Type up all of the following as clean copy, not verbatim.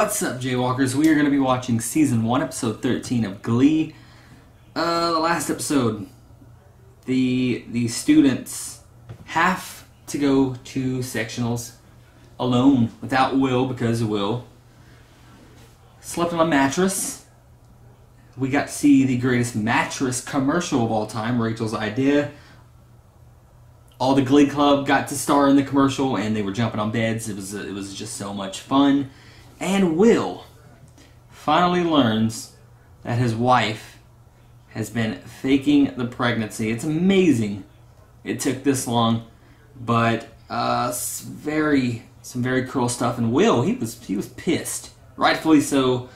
What's up, Jaywalkers? We are going to be watching Season 1, Episode 13 of Glee. The last episode, the students have to go to Sectionals alone, without Will, because Will slept on a mattress. We got to see the greatest mattress commercial of all time, Rachel's idea. All the Glee Club got to star in the commercial, and they were jumping on beds. It was just so much fun. And Will finally learns that his wife has been faking the pregnancy. It's amazing it took this long, but some very cruel stuff. And Will, he was pissed, rightfully so.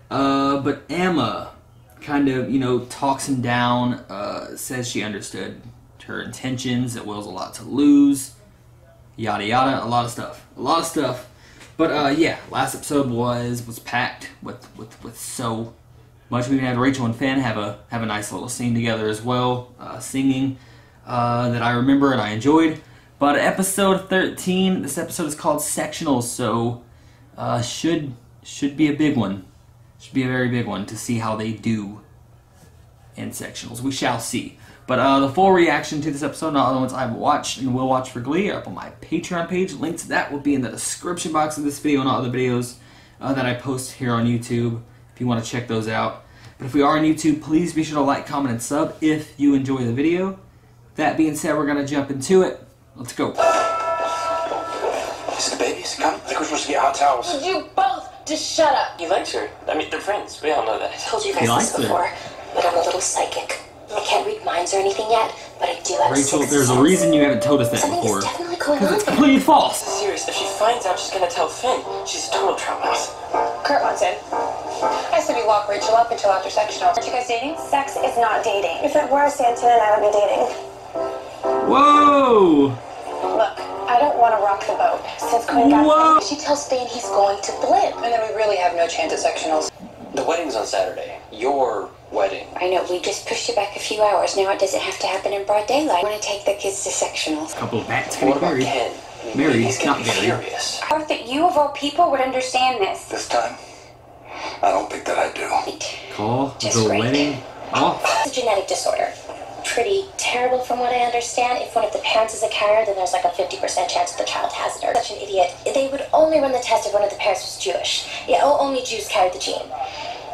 But Emma kind of talks him down, says she understood her intentions, that Will's a lot to lose, yada yada, a lot of stuff. But yeah, last episode was packed with so much. We even had Rachel and Finn have a nice little scene together as well, singing, that I remember and I enjoyed. But episode 13, this episode is called Sectionals, so should be a big one. Should be a very big one to see how they do in Sectionals. We shall see. But the full reaction to this episode and all the ones I've watched and will watch for Glee are up on my Patreon page. Link to that will be in the description box of this video and all the videos that I post here on YouTube if you want to check those out. But if we are on YouTube, please be sure to like, comment, and sub if you enjoy the video. That being said, we're going to jump into it. Let's go. Is it the babies? Come. I think we're supposed to get hot towels. You both just shut up. He likes her. I mean, they're friends. We all know that. I told you guys this before, but I'm a little psychic. I can't read minds or anything yet, but I do have Rachel, there's a reason you haven't told us that before. Because it's completely false. Serious, if she finds out, she's gonna tell Finn. She's a total trouble. Kurt wants in. I said we lock Rachel up until after sectionals. Aren't you guys dating? Sex is not dating. If it were, Stanton and I would be dating. Whoa! Look, I don't want to rock the boat. Since Quinn got she tells Stan he's going to blimp. And then we really have no chance at sectionals. The wedding's on Saturday. Your wedding. I know, we just pushed it back a few hours. Now it doesn't have to happen in broad daylight. I want to take the kids to sectionals. A couple of bats What getting about married. Ken? Married, He's gonna not be married. furious. I thought that you, of all people, would understand this. This time, I don't think that I do. Call Just the great. wedding off. It's a genetic disorder. Pretty terrible from what I understand. If one of the parents is a carrier, then there's like a 50% chance that the child has it. Or such an idiot. They would only run the test if one of the parents was Jewish. Yeah, only Jews carried the gene.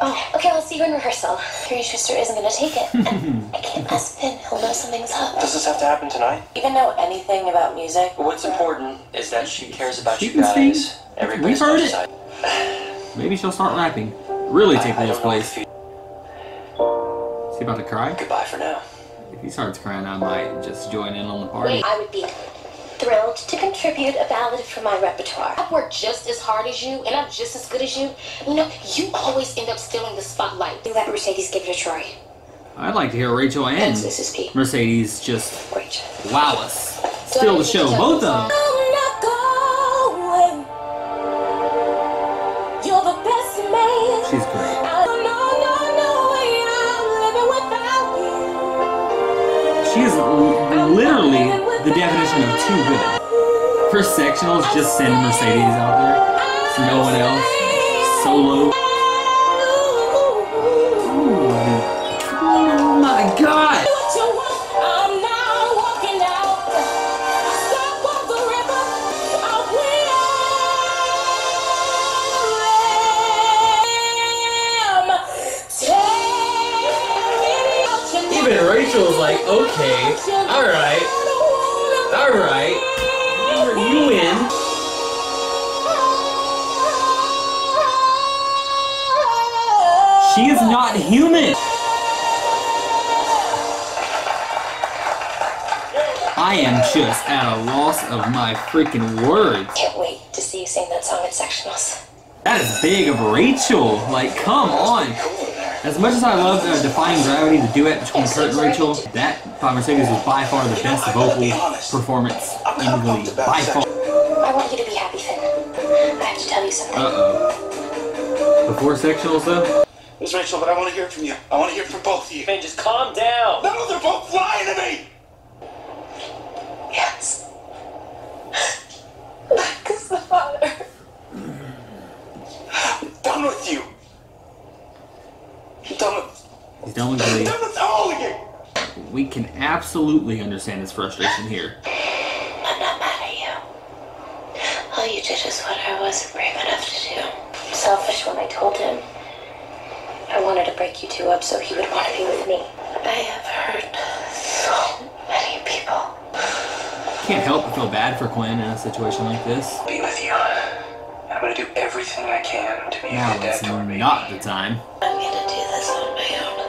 Oh, okay, I'll see you in rehearsal. Your sister isn't gonna take it. And I can't ask Finn. He'll know something's up. Does this have to happen tonight? Even know anything about music? What's important is that she cares about She you can sing. guys. Everybody's We've heard on her it. side. Maybe she'll start rapping. Really take I this don't know place. if Is he about to cry? Goodbye for now. If he starts crying, I might just join in on the party. I would be thrilled to contribute a ballad from my repertoire. I work just as hard as you, and I'm just as good as you. You know, you always end up stealing the spotlight. You let Mercedes give it a try. I'd like to hear Rachel and Thanks, Mrs. P. Mercedes just Rachel. wow us. Steal the show, both of them. I'm not going. You're the best man. She's great. She is literally the definition of too good. For sectionals, just send Mercedes out there. It's no one else. Solo. Oh my god! Even Rachel's like, okay, alright, you win. She is not human. I am just at a loss of my freaking words. Can't wait to see you sing that song at sectionals. That is big of Rachel. Like, come on. As much as I love Defying Gravity, the duet between Kurt and Rachel, that by Mercedes was by far the best vocal performance in Glee. By far. I want you to be happy, Finn. I have to tell you something. Uh-oh. Before sectionals, though? Miss Rachel, but I want to hear from you. I want to hear from both of you. Finn, just calm down. No, they're both lying to me! Yes. Back is the father. done with you. I'm done with... He's done with Glee. I'm done with all of you. We can absolutely understand his frustration here. I'm not mad at you. All you did is what I wasn't brave enough to do. I'm selfish when I told him I wanted to break you two up so he would want to be with me. I have hurt so many people. Can't help but feel bad for Quinn in a situation like this. Be with you. I'm gonna do everything I can to be a Now good dad is for me. not the time. I'm gonna do this on my own.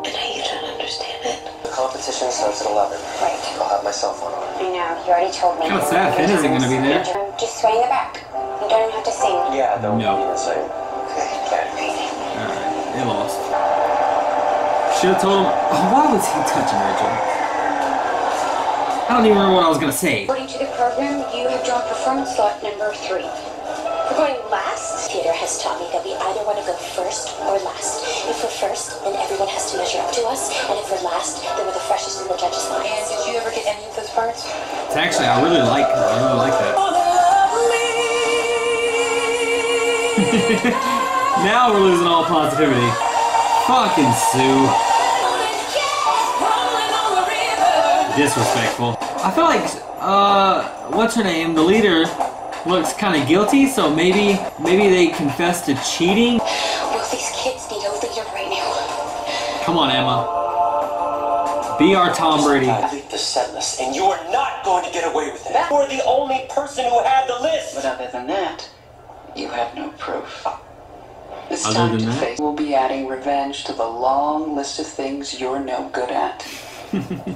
I know you don't understand it. The competition starts at 11. Right. I'll have my cell phone on. I know, you already told me. Kind of sad Finn isn't going to be there. Just sway in the back. You don't even have to sing. Yeah, they'll No. be the same. Okay. Alright, they lost. Should have told him. Oh, why was he touching Rachel? I don't even remember what I was going to say. According to the program, you have drawn performance slot number 3. We're going last. Theater has taught me that we either want to go first or last. If we're first, then everyone has to measure up to us, and if we're last, then we're the freshest in the judges' minds. And did you ever get any of those parts? It's actually, I really like that. Now we're losing all positivity. Fucking Sue. Disrespectful. I feel like, what's her name? The leader looks kind of guilty, so maybe they confess to cheating. Both these kids need a leader right now. Come on, Emma. Be our Tom Brady. Complete the set list, and you are not going to get away with it. You are the only person who had the list. But other than that, you have no proof. It's Other time than to that? face. We'll be adding revenge to the long list of things you're no good at.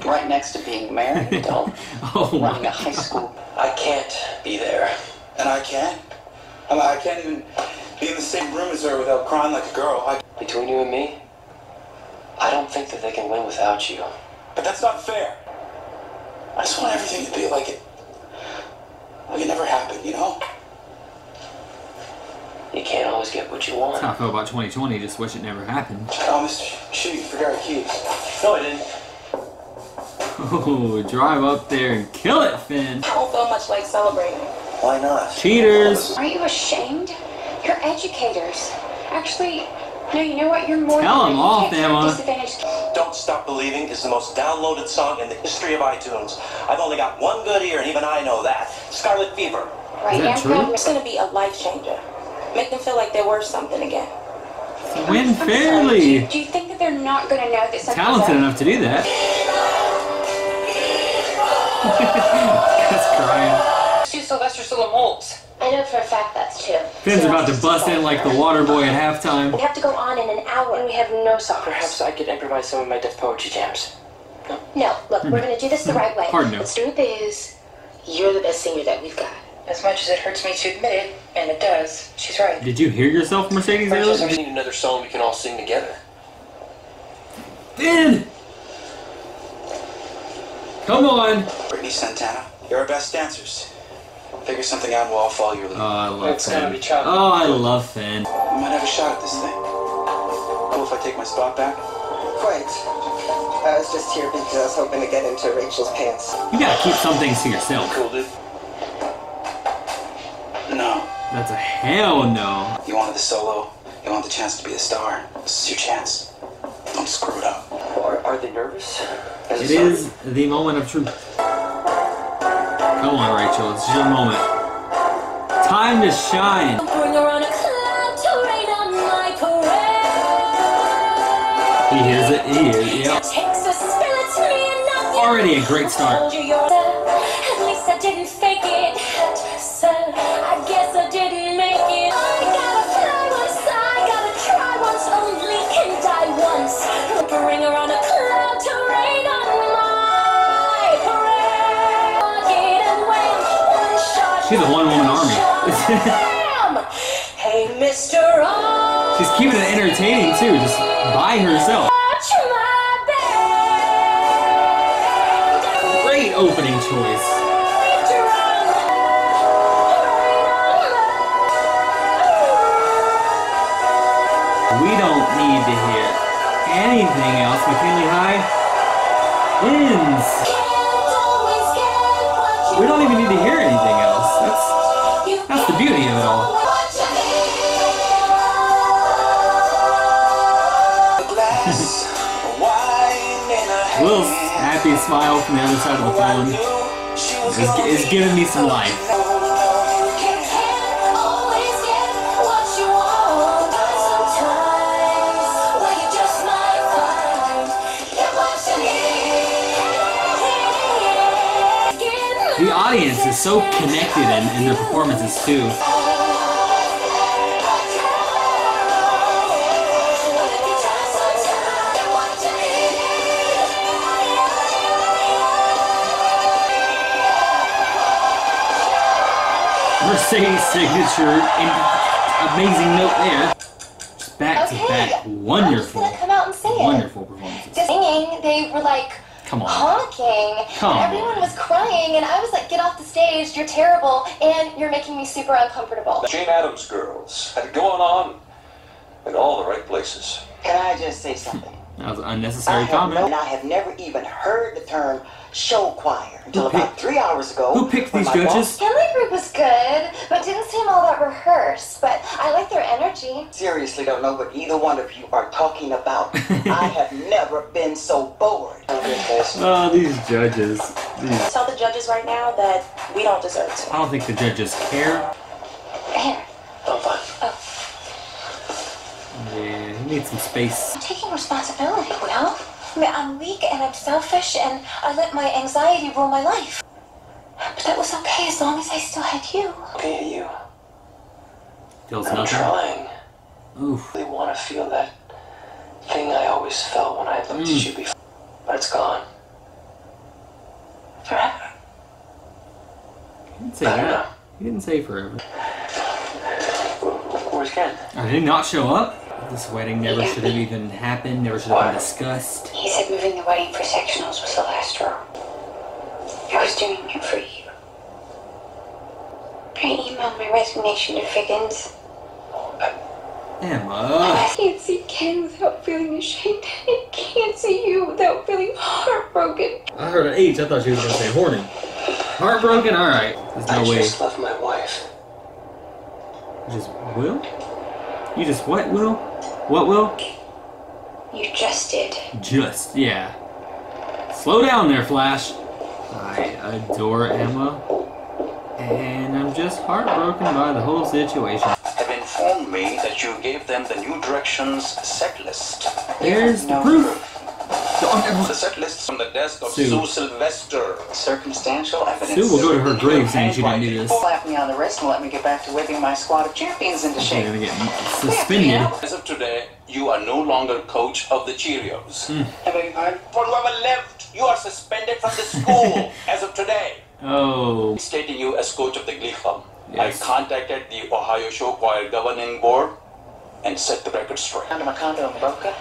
Right next to being married, adult, Oh running my a high school. I can't be there. And I can't. I can't even be in the same room as her without crying like a girl. Between you and me, I don't think that they can win without you. But that's not fair. I just want everything to be like it never happened, you know? You can't always get what you want. That's how I feel about 2020, just wish it never happened. Oh, Mr. Shit, you forgot your keys. No, I didn't. Oh, drive up there and kill it, Finn. I don't feel much like celebrating. Why not? Cheaters. Aren't you ashamed? You're educators. Actually, no, you know what? You're more Tell than them off, educators. Emma. Disadvantaged. Don't Stop Believing is the most downloaded song in the history of iTunes. I've only got one good ear, and even I know that. Scarlet Fever. Right, Is that I'm true? proud. It's gonna be a life changer. Make them feel like they're worth something again. Win I'm sorry, fairly. do you think that they're not going to know that something's Talented up? enough to do that. That's crying. See Sylvester Stallone. I know for a fact that's true. Finn's about to bust in like the water boy at halftime. We have to go on in an hour, and we have no songs. Perhaps I could improvise some of my Deaf Poetry jams. No, look, we're going to do this the right way. Hard no. The truth is, you're the best singer that we've got. As much as it hurts me to admit it, and it does, she's right. Did you hear yourself, Mercedes? We Earlier? need another song we can all sing together. Finn! Come on! Brittany Santana, you're our best dancers. Figure something out and we'll all follow your lead. Oh, I love It's gonna Finn. be choppy. Oh, I love Finn. We might have a shot at this thing. Cool if I take my spot back? Quite. I was just here because I was hoping to get into Rachel's pants. You gotta keep some things to yourself. Cool, dude. No. That's a hell no. You wanted the solo. You want the chance to be a star. This is your chance. Don't screw it up. Are they nervous? It is the moment of truth. Come on, Rachel. It's your moment. Time to shine. Bring around a cloud to rain on my parade. He hears it. He hears it. Yep. Takes a spirit to me and not Already a great start. At least I didn't fake it. So I guess I didn't make it. I gotta fly once, I gotta try once, only can die once. Bring around a cloud to rain on my parade. And when one shot, She's a one-woman army. hey, Mr. Arm. She's keeping it entertaining too, just by herself. Watch my back. Great opening choice. We don't need to hear anything else. McKinley High wins. We don't even need to hear anything else. That's the beauty of it all. smile from the other side of the phone is giving me some life. The audience is so connected in their performances too. Mercedes' signature amazing note there. Just back to back, wonderful, I'm just gonna come out and say wonderful performances. The singing, they were like Come on. honking. Come on. Everyone was crying, and I was like, "Get off the stage! You're terrible, and you're making me super uncomfortable." The Jane Addams girls had it going on in all the right places. Can I just say something? That was an unnecessary comment. I have never even heard the term show choir until about 3 hours ago. Who picked these judges? Kelly group was good, but didn't seem all that rehearsed. But I like their energy. Seriously don't know what either one of you are talking about. I have never been so bored. Oh, these judges. Tell the judges right now that we don't deserve to. I don't think the judges care. Here. I'm fine. Yeah, he needs some space. I'm taking responsibility, Will. I mean, I'm weak and I'm selfish and I let my anxiety rule my life. But that was okay as long as I still had you. Okay at you. Feels I'm nothing. trying. Oof. I really want to feel that thing I always felt when I looked at you before. But it's gone. Forever. He didn't say that. He didn't say forever. Where's Ken? Oh, did he not show up? This wedding never should have even happened, never should have been discussed. He said moving the wedding for sectionals was the last straw. I was doing it for you. I emailed my resignation to Figgins. Emma. I can't see Ken without feeling ashamed. I can't see you without feeling heartbroken. I heard an H. I thought she was going to say horny. Heartbroken? Alright. There's no way. I just love my wife. You just will? You just what, Will? What, Will? You just did. Just, yeah. Slow down there, Flash. I adore Emma. And I'm just heartbroken by the whole situation. Have informed me that you gave them the new directions set list. There's the proof. The set list from the desk of Sue Sylvester. Circumstantial evidence. Sue will go to her grave saying she didn't do this. Slap me on the wrist and let me get back to whipping my squad of champions into shape. They're gonna get suspended. As of today, you are no longer coach of the Cheerios. I beg your pardon? For whoever left, you are suspended from the school as of today. Oh. Stating you as coach of the Glee Club. Yes. I contacted the Ohio Show Choir governing board and set the record straight. Down to my condo in Boca,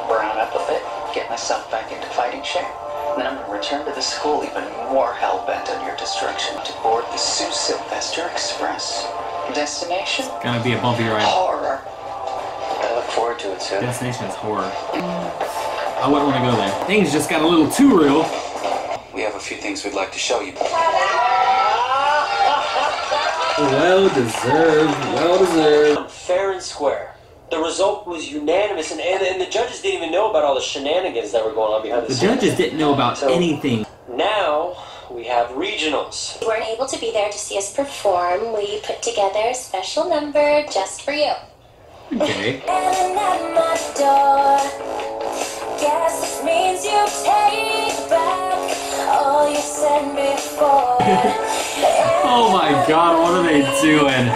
brown up a bit, get myself back into fighting shape. And then I'm going to return to the school even more hell-bent on your destruction to board the Sue Sylvester Express. Destination? Gonna be a bumpy ride. Horror. I look forward to it, Sue. Destination is horror. I wouldn't want to go there. Things just got a little too real. We have a few things we'd like to show you. Well deserved. Well deserved. Fair and square. The result was unanimous, and the judges didn't even know about all the shenanigans that were going on behind the The scenes. judges didn't know about anything. Now we have regionals. You weren't able to be there to see us perform. We put together a special number just for you. Okay. And at my door, guess this means you take back all you said before. Oh my god, what are they doing?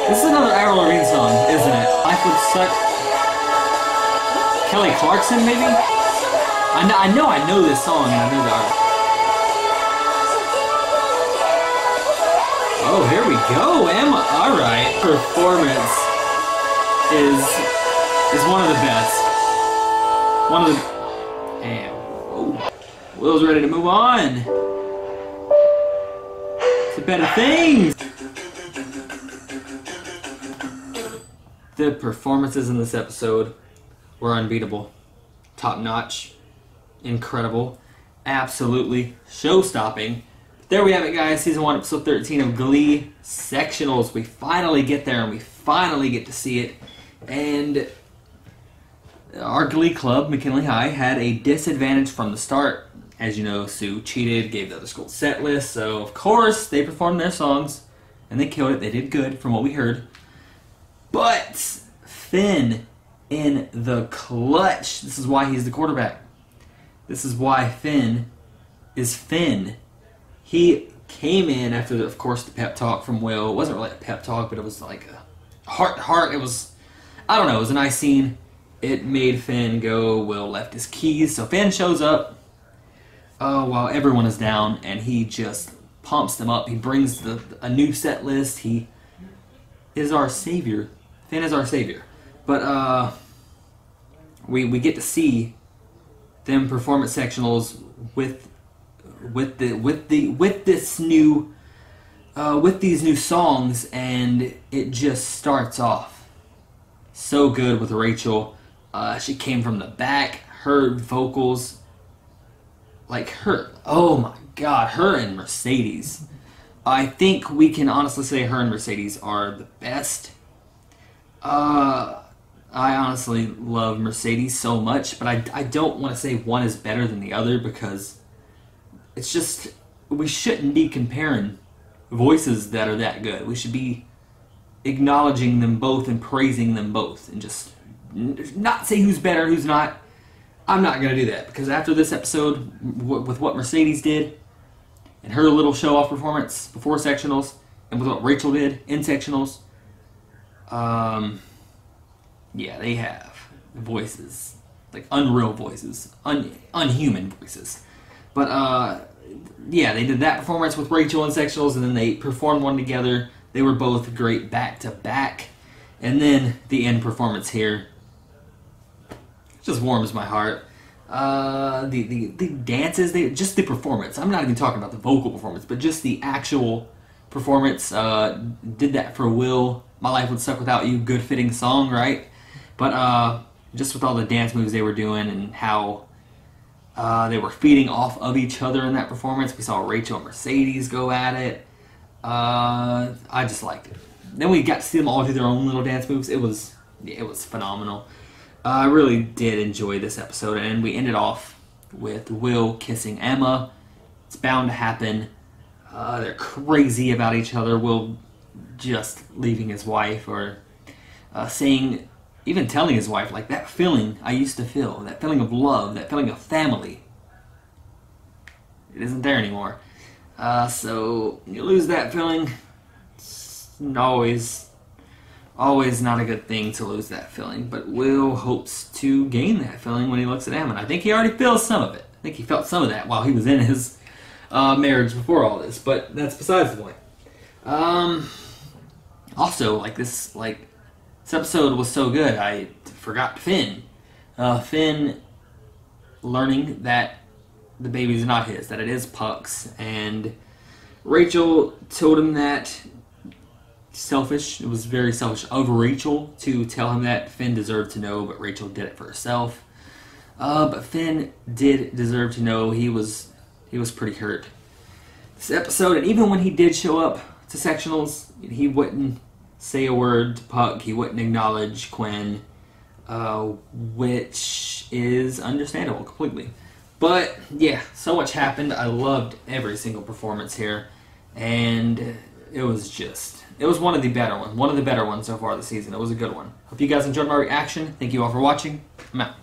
This is another Avril Lavigne song, isn't it? Life Would Suck. Kelly Clarkson, maybe? I know this song, and I know the artist. Oh, here we go, Emma. All right, performance is one of the best. One of the. And whoa, Will's ready to move on to better things. The performances in this episode were unbeatable, top notch, incredible. absolutely show-stopping. There we have it, guys. Season 1, Episode 13 of Glee Sectionals. We finally get there, and we finally get to see it. And our Glee club, McKinley High, had a disadvantage from the start. As you know, Sue cheated, gave the other school set list, so of course they performed their songs, and they killed it. They did good, from what we heard. But Finn in the clutch. This is why he's the quarterback. This is why Finn is Finn. He came in after, of course, the pep talk from Will. It wasn't really a pep talk, but it was like a heart-to-heart. It was, I don't know, it was a nice scene. It made Finn go. Will left his keys, so Finn shows up while everyone is down, and he just pumps them up. He brings a new set list. He is our savior. Finn is our savior. But we get to see them perform at sectionals with these new songs, and it just starts off so good with Rachel. She came from the back. Her vocals, like her, oh my God, her and Mercedes. I think we can honestly say her and Mercedes are the best. I honestly love Mercedes so much, but I don't want to say one is better than the other, because it's just, we shouldn't be comparing voices that are that good. We should be acknowledging them both and praising them both, and just not say who's better, who's not. I'm not going to do that, because after this episode, with what Mercedes did, and her little show-off performance before sectionals, and with what Rachel did in sectionals, yeah, they have voices, like unreal voices, unhuman voices. But yeah, they did that performance with Rachel in sectionals, and then they performed one together. They were both great back to back, and then the end performance here just warms my heart. The dances, just the performance. I'm not even talking about the vocal performance, but just the actual performance. Did that for Will. My Life Would Suck Without You. Good fitting song, right? But just with all the dance moves they were doing, and how they were feeding off of each other in that performance. We saw Rachel and Mercedes go at it. I just liked it. Then we got to see them all do their own little dance moves. It was phenomenal. I really did enjoy this episode, and we ended off with Will kissing Emma. It's bound to happen. They're crazy about each other. Will just leaving his wife, or saying, even telling his wife, like, that feeling I used to feel, that feeling of love, that feeling of family, it isn't there anymore. So you lose that feeling. It's always not a good thing to lose that feeling, but Will hopes to gain that feeling when he looks at Emma. And I think he already feels some of it. I think he felt some of that while he was in his marriage before all this, but that's besides the point. Also, this episode was so good, I forgot Finn. Finn learning that the baby's not his, that it is Puck's, and Rachel told him that. Selfish. It was very selfish of Rachel to tell him that. Finn deserved to know, but Rachel did it for herself. But Finn did deserve to know. He was pretty hurt this episode, and even when he did show up to sectionals, he wouldn't say a word to Puck. He wouldn't acknowledge Quinn, which is understandable completely. But yeah, so much happened. I loved every single performance here, and it was one of the better ones so far this season. It was a good one. Hope you guys enjoyed my reaction. Thank you all for watching. I'm out.